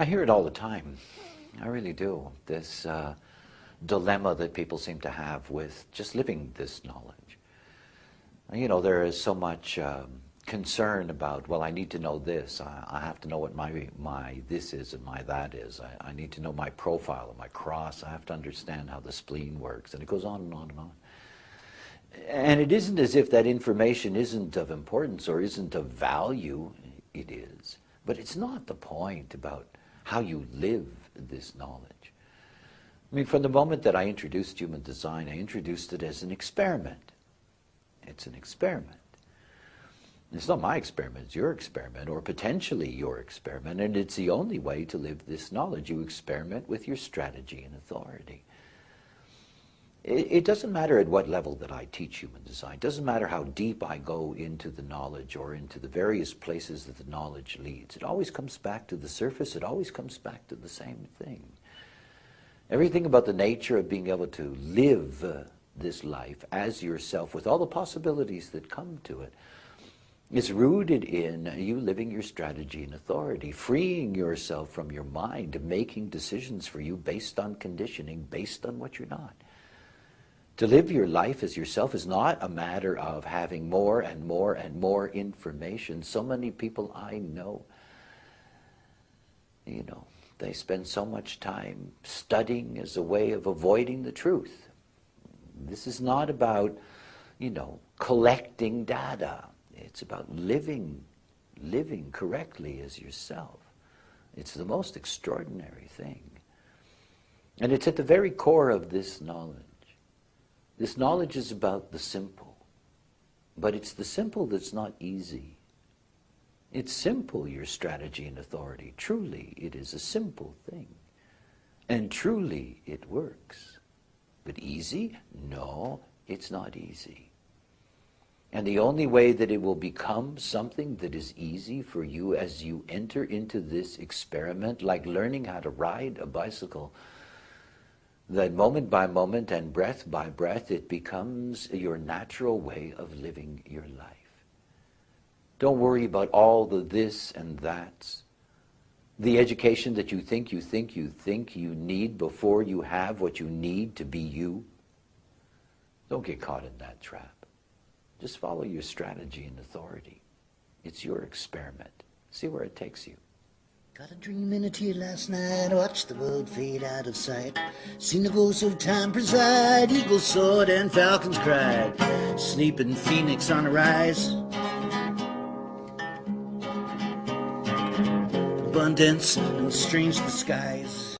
I hear it all the time. I really do. This dilemma that people seem to have with just living this knowledge. You know, there is so much concern about, well, I need to know this. I have to know what my this is and my that is. I need to know my profile and my cross. I have to understand how the spleen works. And it goes on and on and on. And it isn't as if that information isn't of importance or isn't of value. It is. But it's not the point about how you live this knowledge. I mean, from the moment that I introduced human design, I introduced it as an experiment. It's an experiment. It's not my experiment, it's your experiment, or potentially your experiment, and it's the only way to live this knowledge. You experiment with your strategy and authority. It doesn't matter at what level that I teach human design. It doesn't matter how deep I go into the knowledge or into the various places that the knowledge leads. It always comes back to the surface. It always comes back to the same thing. Everything about the nature of being able to live this life as yourself with all the possibilities that come to it is rooted in you living your strategy and authority, freeing yourself from your mind, making decisions for you based on conditioning, based on what you're not. To live your life as yourself is not a matter of having more and more and more information. So many people I know, you know, they spend so much time studying as a way of avoiding the truth. This is not about, you know, collecting data. It's about living correctly as yourself. It's the most extraordinary thing. And it's at the very core of this knowledge. This knowledge is about the simple. But it's the simple that's not easy. It's simple, your strategy and authority. Truly, it is a simple thing. And truly, it works. But easy? No, it's not easy. And the only way that it will become something that is easy for you as you enter into this experiment, like learning how to ride a bicycle, that moment by moment and breath by breath, it becomes your natural way of living your life. Don't worry about all the this and that's. The education that you think you need before you have what you need to be you. Don't get caught in that trap. Just follow your strategy and authority. It's your experiment. See where it takes you. Got a dream in a tear last night, watched the world fade out of sight. Seen the ghosts of time preside, eagles soared and falcons cried. Sleeping phoenix on the rise. Abundance and strange disguise.